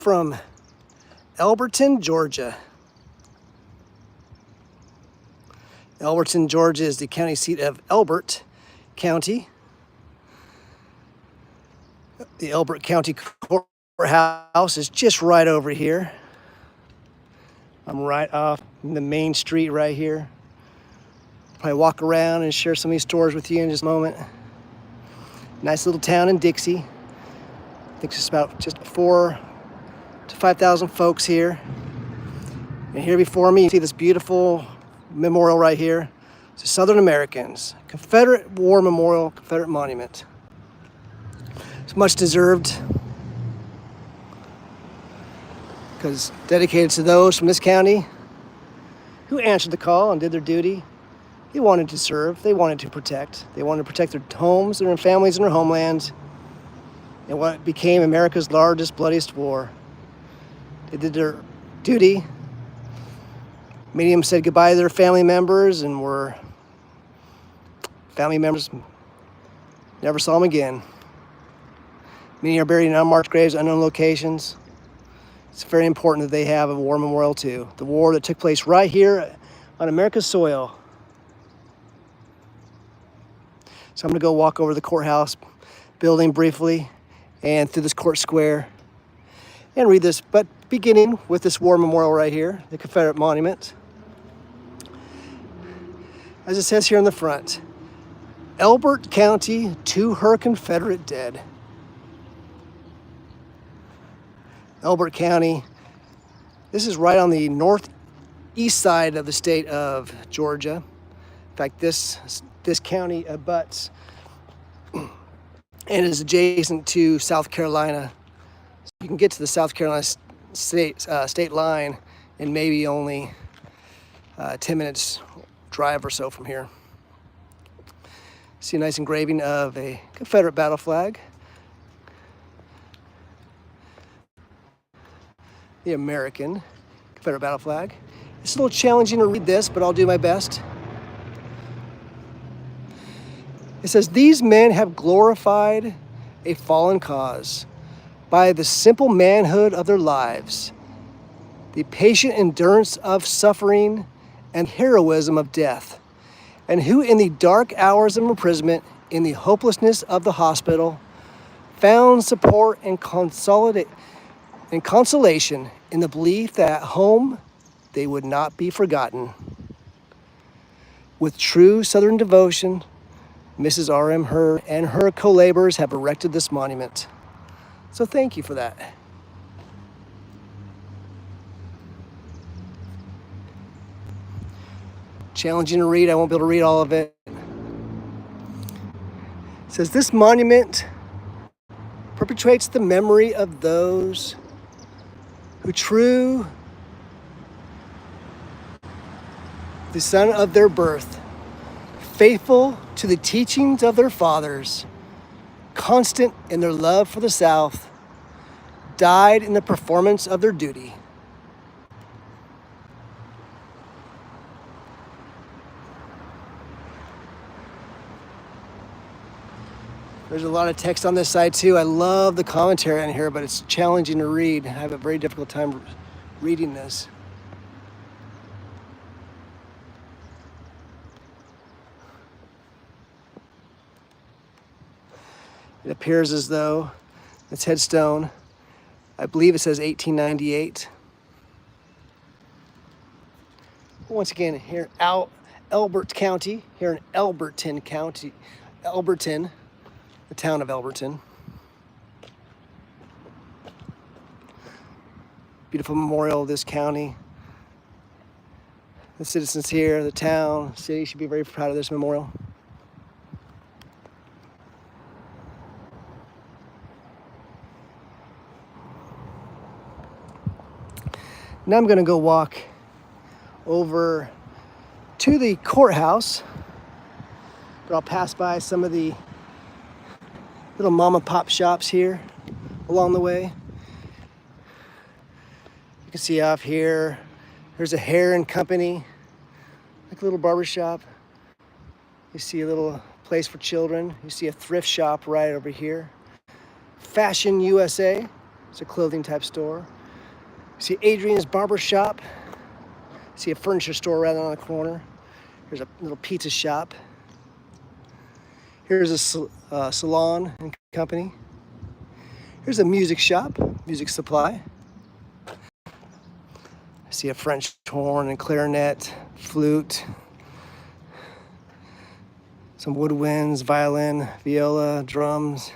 from Elberton, Georgia. Elberton, Georgia is the county seat of Elbert County. The Elbert County Courthouse is just right over here. I'm right off the main street right here. Probably walk around and share some of these stores with you in just a moment. Nice little town in Dixie. I think it's about just 4,000 to 5,000 folks here. And here before me, you see this beautiful memorial right here. It's the Southern Americans, Confederate War Memorial, Confederate Monument. It's much deserved because dedicated to those from this county who answered the call and did their duty. They wanted to serve, they wanted to protect. They wanted to protect their homes, their families, and their homelands in what became America's largest, bloodiest war. They did their duty. Many of them said goodbye to their family members and were family members, never saw them again. Many are buried in unmarked graves, unknown locations. It's very important that they have a war memorial too. The war that took place right here on America's soil. So I'm gonna go walk over the courthouse building briefly and through this court square and read this, but beginning with this war memorial right here, the Confederate monument. As it says here in the front, Elbert County to her Confederate dead. Elbert County, this is right on the northeast side of the state of Georgia. In fact, this county abuts and is adjacent to South Carolina. So you can get to the South Carolina state line in maybe only 10 minutes drive or so from here. See a nice engraving of a Confederate battle flag. The American Confederate battle flag. It's a little challenging to read this, but I'll do my best. It says, these men have glorified a fallen cause by the simple manhood of their lives, the patient endurance of suffering, and heroism of death, and who in the dark hours of imprisonment, in the hopelessness of the hospital, found support and consolation in the belief that at home they would not be forgotten. With true Southern devotion, Mrs. R.M. Hurd and her co-laborers have erected this monument. So thank you for that. Challenging to read, I won't be able to read all of it. It says, this monument perpetuates the memory of those who true the son of their birth, faithful to the teachings of their fathers, constant in their love for the South, died in the performance of their duty. There's a lot of text on this side too. I love the commentary on here, but it's challenging to read. I have a very difficult time reading this. It appears as though its headstone, I believe it says 1898. Once again, here Elbert County, here in Elberton County, Elberton, the town of Elberton. Beautiful memorial of this county. The citizens here, the town, city should be very proud of this memorial. Now I'm gonna go walk over to the courthouse, but I'll pass by some of the little mom and pop shops here along the way. You can see off here, there's a hair and company, like a little barber shop. You see a little place for children. You see a thrift shop right over here. Fashion USA. It's a clothing type store. See Adrian's barber shop. See a furniture store right on the corner. Here's a little pizza shop. Here's a salon and company. Here's a music shop, music supply. I see a French horn and clarinet, flute, some woodwinds, violin, viola, drums,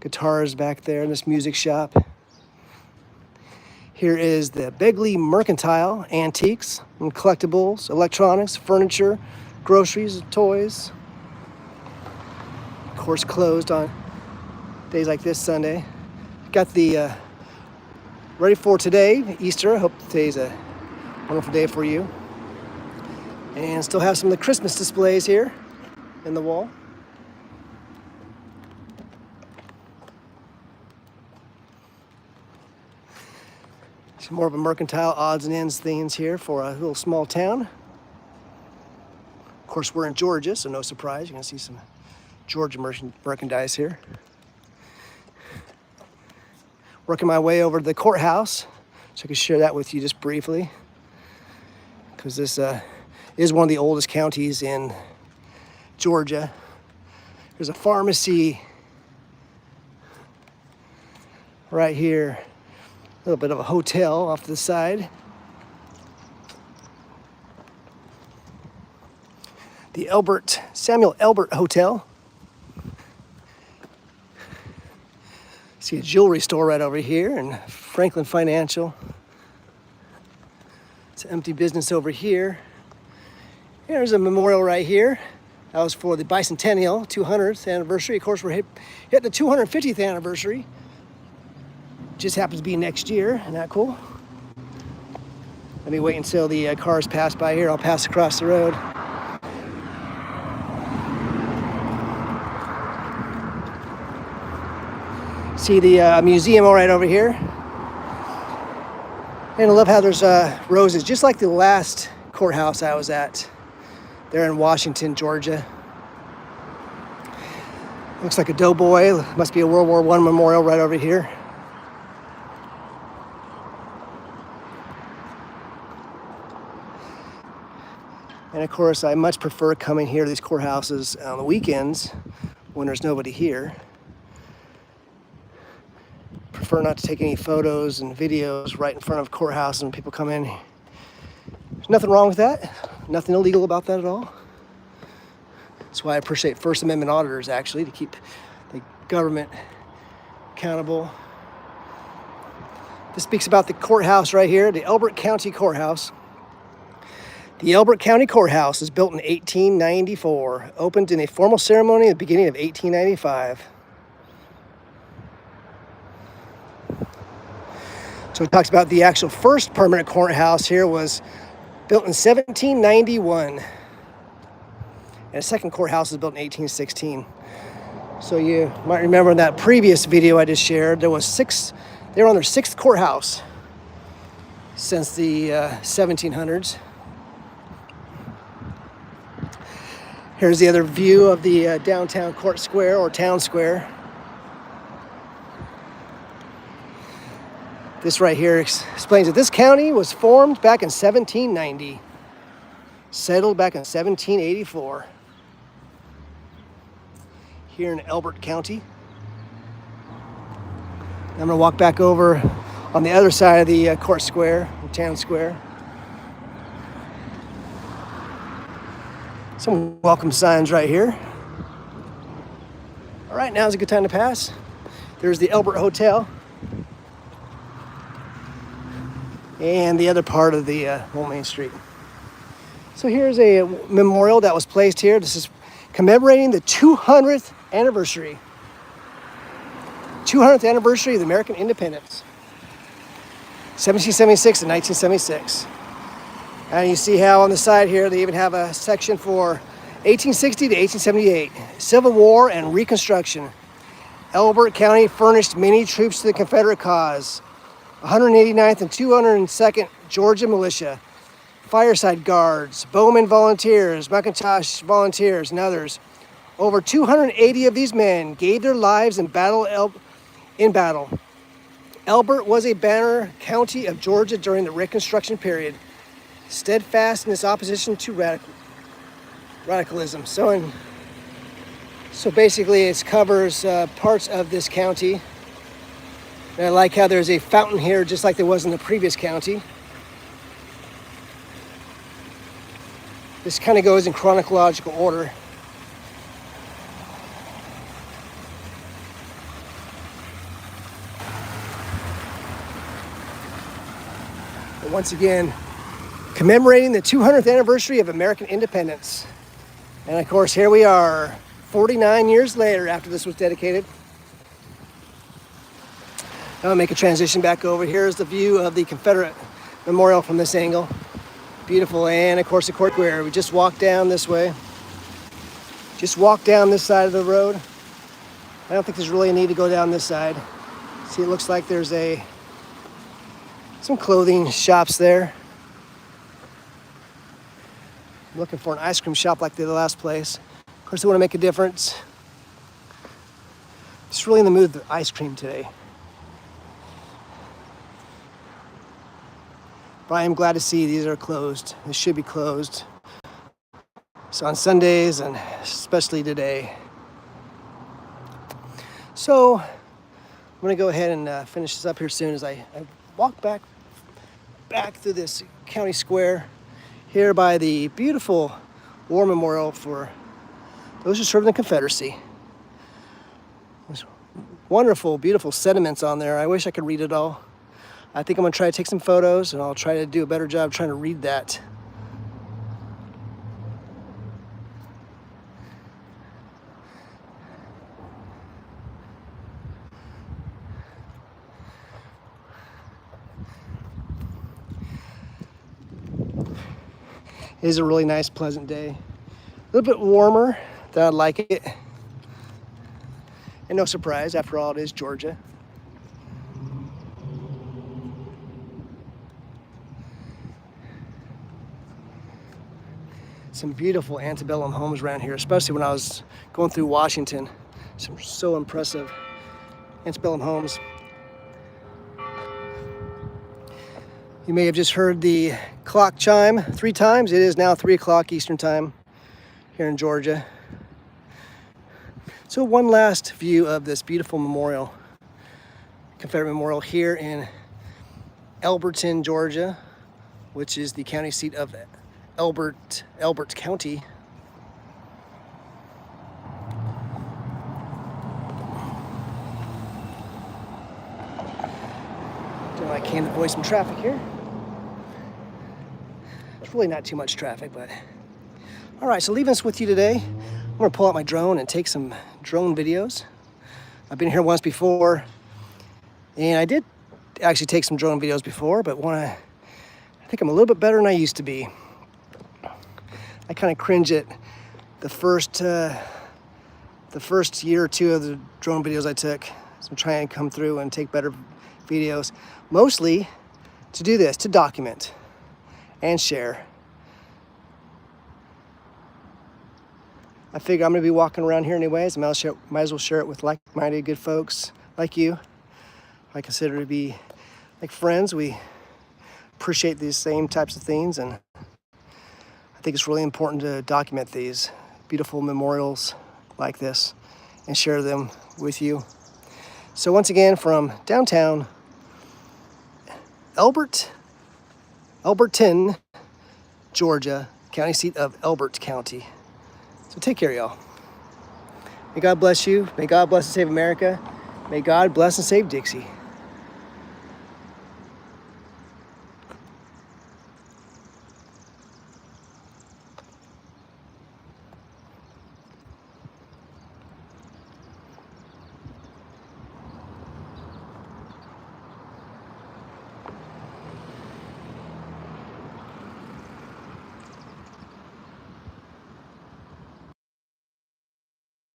guitars back there in this music shop. Here is the Begley Mercantile, antiques and collectibles, electronics, furniture, groceries, toys. Of course, closed on days like this Sunday. Got the ready for today, Easter. I hope today's a wonderful day for you. And still have some of the Christmas displays here in the wall. Some more of a mercantile odds and ends things here for a little small town. Of course, we're in Georgia, so no surprise. You're going to see some Georgia merchandise here. Working my way over to the courthouse, so I can share that with you just briefly, because this is one of the oldest counties in Georgia. There's a pharmacy right here, a little bit of a hotel off to the side. The Samuel Elbert Hotel. See a jewelry store right over here, and Franklin Financial. It's an empty business over here. There's a memorial right here. That was for the bicentennial 200th anniversary. Of course, we're hitting the 250th anniversary. Just happens to be next year. Isn't that cool? Let me wait until the cars pass by here. I'll pass across the road. See the museum right over here. And I love how there's roses, just like the last courthouse I was at. There in Washington, Georgia. Looks like a doughboy. Must be a World War I memorial right over here. And of course, I much prefer coming here to these courthouses on the weekends when there's nobody here. Prefer not to take any photos and videos right in front of courthouses when people come in. There's nothing wrong with that. Nothing illegal about that at all. That's why I appreciate First Amendment auditors, actually, to keep the government accountable. This speaks about the courthouse right here, the Elbert County Courthouse. The Elbert County Courthouse was built in 1894, opened in a formal ceremony at the beginning of 1895. So it talks about the actual first permanent courthouse here was built in 1791. And a second courthouse was built in 1816. So you might remember in that previous video I just shared, they were on their sixth courthouse since the 1700s. Here's the other view of the downtown court square or town square. This right here explains that this county was formed back in 1790, settled back in 1784, here in Elbert County. I'm going to walk back over on the other side of the court square, the town square. Some welcome signs right here. All right, now's a good time to pass. There's the Elbert Hotel. And the other part of the Old Main Street. So here's a memorial that was placed here. This is commemorating the 200th anniversary. 200th anniversary of the American independence. 1776 and 1976. And you see how on the side here they even have a section for 1860 to 1878. Civil War and Reconstruction. Elbert County furnished many troops to the Confederate cause. 189th and 202nd Georgia Militia, Fireside Guards, Bowman Volunteers, McIntosh Volunteers, and others. Over 280 of these men gave their lives in battle. Elbert was a banner county of Georgia during the Reconstruction period, steadfast in its opposition to radicalism. So basically it covers parts of this county. And I like how there's a fountain here just like there was in the previous county. This kind of goes in chronological order. But once again, commemorating the 200th anniversary of American independence. And of course, here we are, 49 years later after this was dedicated. Now I'll make a transition back over. Here's the view of the Confederate Memorial from this angle. Beautiful, and of course the court square. We just walked down this way. Just walked down this side of the road. I don't think there's really a need to go down this side. See, it looks like there's some clothing shops there. I'm looking for an ice cream shop like the last place. Of course, they want to make a difference. Just really in the mood for ice cream today. But I am glad to see these are closed. They should be closed. So on Sundays and especially today. So I'm gonna go ahead and finish this up here soon as I walk back through this county square here by the beautiful war memorial for those who served in the Confederacy. There's wonderful, beautiful sentiments on there. I wish I could read it all. I think I'm gonna try to take some photos and I'll try to do a better job trying to read that. It is a really nice, pleasant day. A little bit warmer than I'd like it. And no surprise, after all, it is Georgia. Some beautiful antebellum homes around here, especially when I was going through Washington. Some so impressive antebellum homes. You may have just heard the clock chime 3 times. It is now 3 o'clock Eastern time here in Georgia. So one last view of this beautiful memorial, Confederate Memorial here in Elberton, Georgia, which is the county seat of Elbert County. Doing what I can to avoid some traffic here. It's really not too much traffic, but all right. So leaving this with you today, I'm gonna pull out my drone and take some drone videos. I've been here once before, and I did actually take some drone videos before, but I think I'm a little bit better than I used to be. I kind of cringe at the first year or two of the drone videos I took. So I'm trying to come through and take better videos, mostly to do this, to document and share. I figure I'm gonna be walking around here anyways. I might as well share it with like-minded good folks like you. I consider to be like friends. We appreciate these same types of things, and I think it's really important to document these beautiful memorials like this and share them with you. So once again, from downtown Elberton, Georgia, county seat of Elbert County. So take care, y'all. May God bless you. May God bless and save America. May God bless and save Dixie.